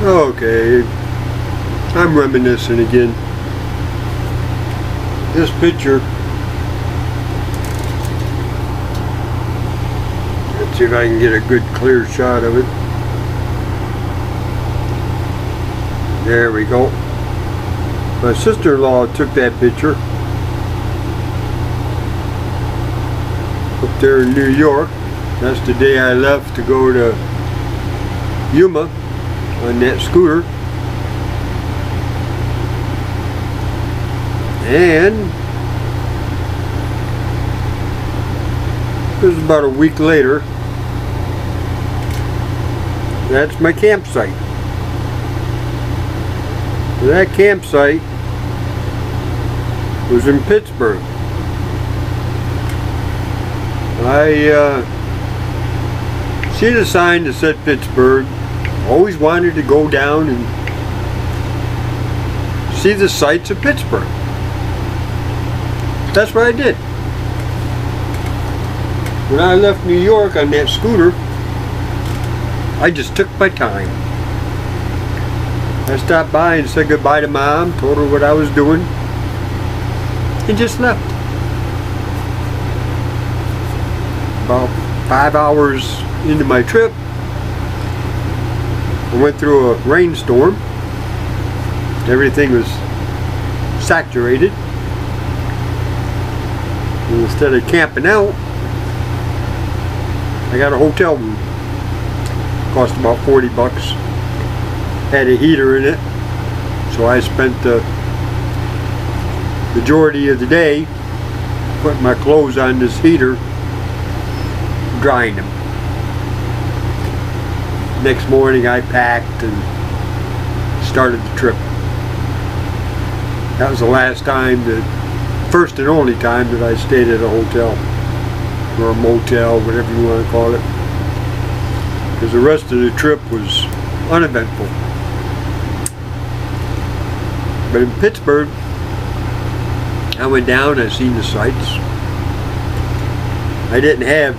Okay, I'm reminiscing again. This picture, let's see if I can get a good clear shot of it. There we go. My sister-in-law took that picture up there in New York. That's the day I left to go to Yuma on that scooter. And it was about a week later. That's my campsite. That campsite was in Pittsburgh. I see the sign that said Pittsburgh. Always wanted to go down and see the sights of Pittsburgh. That's what I did. When I left New York on that scooter, I just took my time. I stopped by and said goodbye to Mom, told her what I was doing, and just left. About 5 hours into my trip, I went through a rainstorm. Everything was saturated. And instead of camping out, I got a hotel room. Cost about 40 bucks. Had a heater in it, so I spent the majority of the day putting my clothes on this heater, drying them. Next morning I packed and started the trip. That was the last time, first and only time that I stayed at a hotel or a motel, whatever you want to call it, because the rest of the trip was uneventful. But in Pittsburgh, I went down, I seen the sights. I didn't have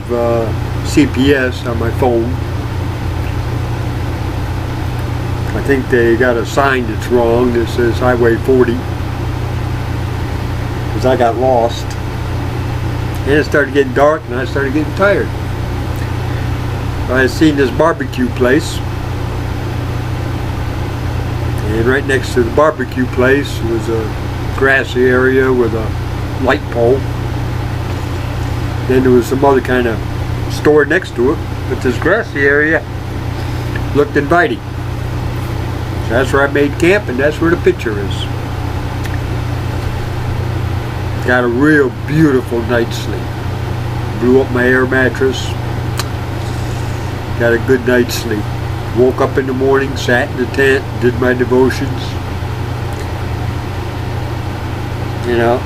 CPS on my phone. I think they got a sign that's wrong that says Highway 40, because I got lost. And it started getting dark and I started getting tired. I had seen this barbecue place, and right next to the barbecue place was a grassy area with a light pole. Then there was some other kind of store next to it, but this grassy area looked inviting. So that's where I made camp, and that's where the picture is. Got a real beautiful night's sleep. Blew up my air mattress. Got a good night's sleep. Woke up in the morning, sat in the tent, did my devotions. You know,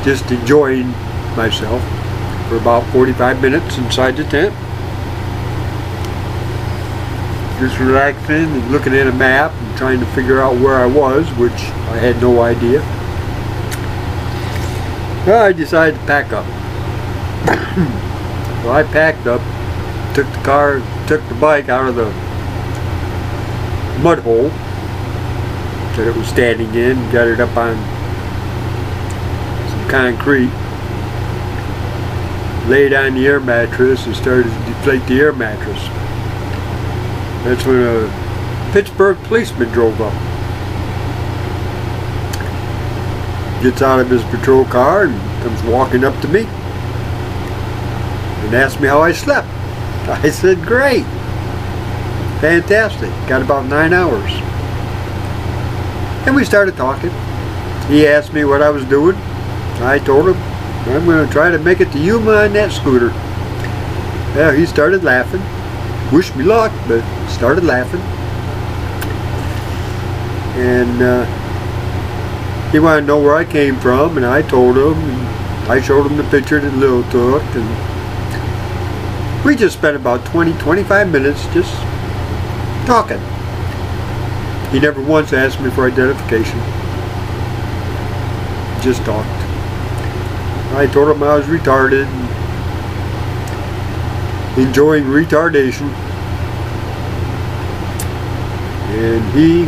just enjoying myself for about 45 minutes inside the tent. Just relaxing and looking at a map and trying to figure out where I was, which I had no idea. Well, I decided to pack up. So I packed up, took the bike out of the mud hole that it was standing in, got it up on some concrete, laid on the air mattress and started to deflate the air mattress. That's when a Pittsburgh policeman drove up. Gets out of his patrol car and comes walking up to me and asked me how I slept. I said, great. Fantastic. Got about 9 hours. And we started talking. He asked me what I was doing. I told him I'm going to try to make it to Yuma on that scooter. Yeah, he started laughing. Wished me luck, but started laughing. And he wanted to know where I came from, and I told him, and I showed him the picture that Lil took, and we just spent about 20-25 minutes just talking. He never once asked me for identification. Just talked. I told him I was retarded, and enjoying retardation. And he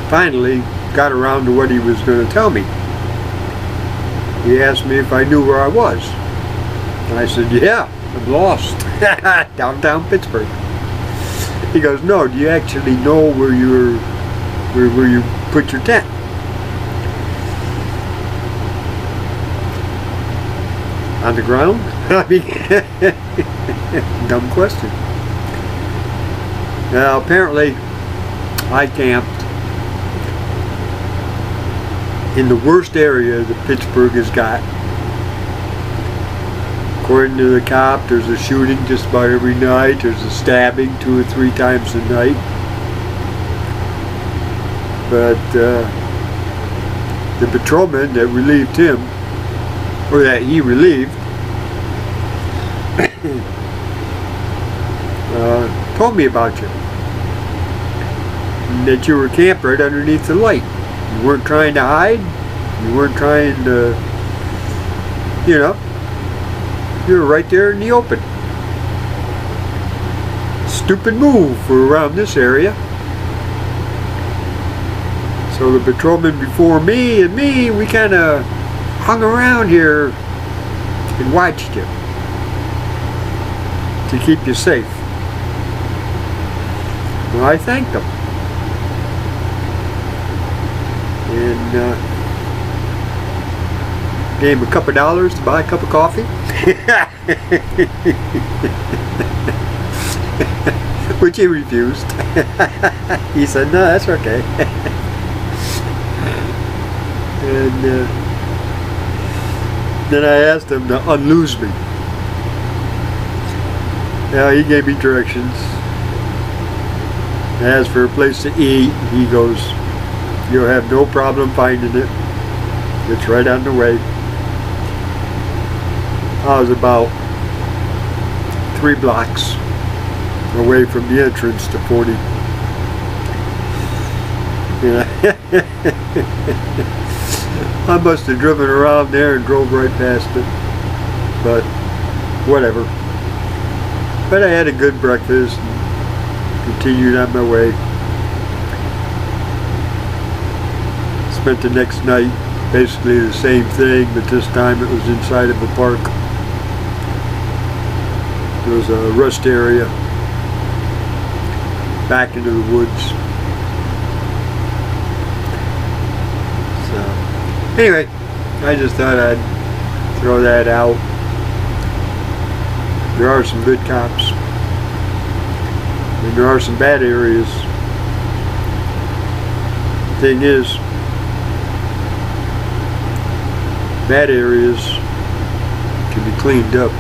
finally got around to what he was going to tell me. He asked me if I knew where I was. And I said, yeah, I'm lost. Downtown Pittsburgh. He goes, no, do you actually know where you put your tent? On the ground? I mean, dumb question. Now, apparently, I camped in the worst area that Pittsburgh has got. According to the cop, there's a shooting just about every night. There's a stabbing 2 or 3 times a night. But the patrolman that relieved him, or that he relieved, told me about you. That you were camped right underneath the light. You weren't trying to hide. You weren't trying to, you know, you were right there in the open. Stupid move for around this area. So the patrolman before me and me, we kind of hung around here and watched you to keep you safe. Well, I thanked them. And gave him a couple of dollars to buy a cup of coffee. Which he refused. He said, no, that's okay. And then I asked him to unloose me. Now he gave me directions. As for a place to eat, he goes, you'll have no problem finding it. It's right on the way. I was about 3 blocks away from the entrance to 40. Yeah. I must have driven around there and drove right past it. But whatever. But I had a good breakfast and continued on my way. Spent the next night basically the same thing, but this time it was inside of a park. There was a rust area back into the woods. So anyway, I just thought I'd throw that out. There are some good cops, and there are some bad areas. The thing is, bad areas can be cleaned up.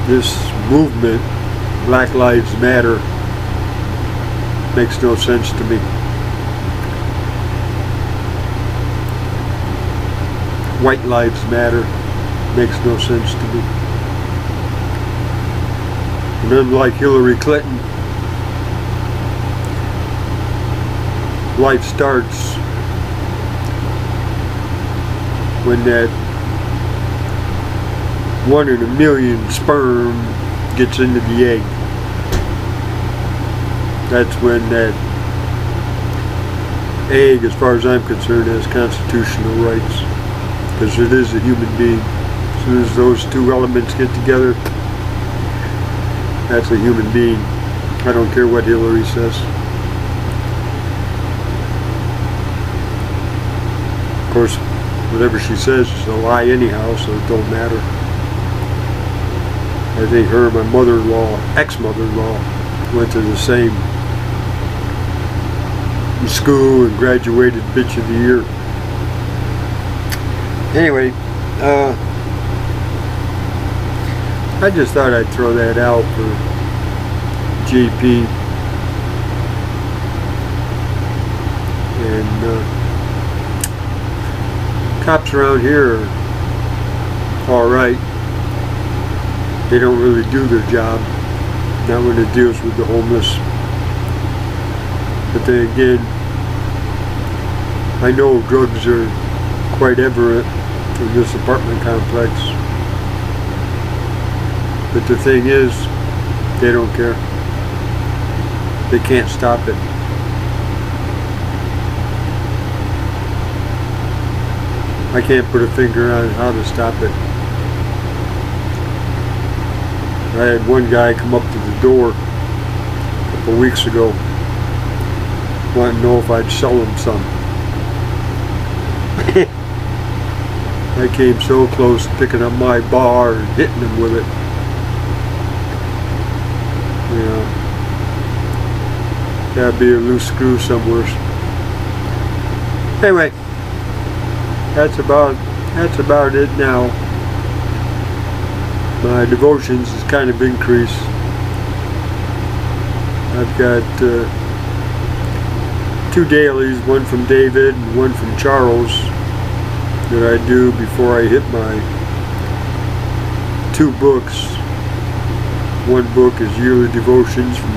This movement, Black Lives Matter, makes no sense to me. White Lives Matter makes no sense to me. And unlike Hillary Clinton, life starts when that 1 in a million sperm gets into the egg. That's when that egg, as far as I'm concerned, has constitutional rights, because it is a human being. As soon as those 2 elements get together, that's a human being. I don't care what Hillary says. Of course, whatever she says is a lie anyhow, so it don't matter. I think her and my mother-in-law, ex-mother-in-law, went to the same school and graduated bitch of the year. Anyway, I just thought I'd throw that out for JP. And cops around here are alright. They don't really do their job, not when it deals with the homeless. But then again, I know drugs are quite evident in this apartment complex. But the thing is, they don't care. They can't stop it. I can't put a finger on how to stop it. I had one guy come up to the door a couple weeks ago, wanting to know if I'd sell him some. I came so close to picking up my bar and hitting him with it. You know, that'd be a loose screw somewhere. Anyway, that's about it now. My devotions has kind of increased. I've got 2 dailies, one from David and one from Charles, that I do before I hit my 2 books. One book is Yearly Devotions from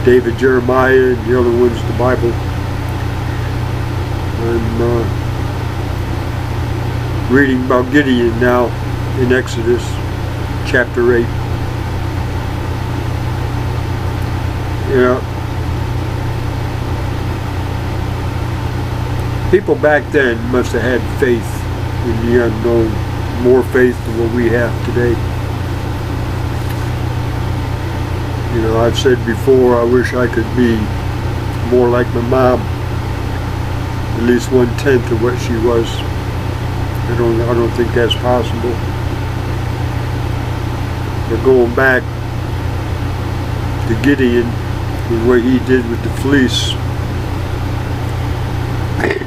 David Jeremiah, and the other one's the Bible. I'm reading about Gideon now in Exodus chapter 8. You know, people back then must have had faith in the unknown, more faith than what we have today. You know, I've said before, I wish I could be more like my mom, at least 1/10 of what she was. I don't think that's possible. But going back to Gideon and what he did with the fleece,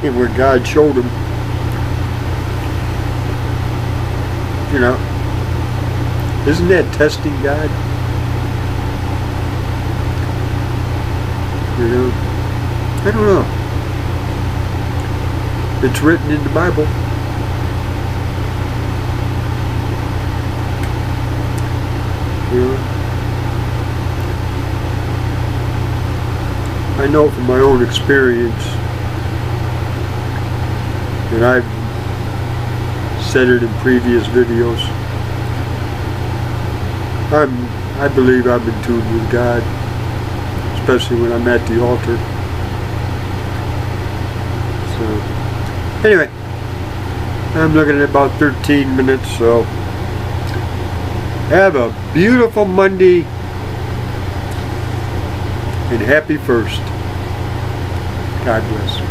and where God showed him, you know, isn't that testing God? You know, I don't know. It's written in the Bible. You know, I know from my own experience, and I've said it in previous videos, I believe I'm in tune with God, especially when I'm at the altar. So, anyway, I'm looking at about 13 minutes, so have a beautiful Monday and happy 1st. God bless.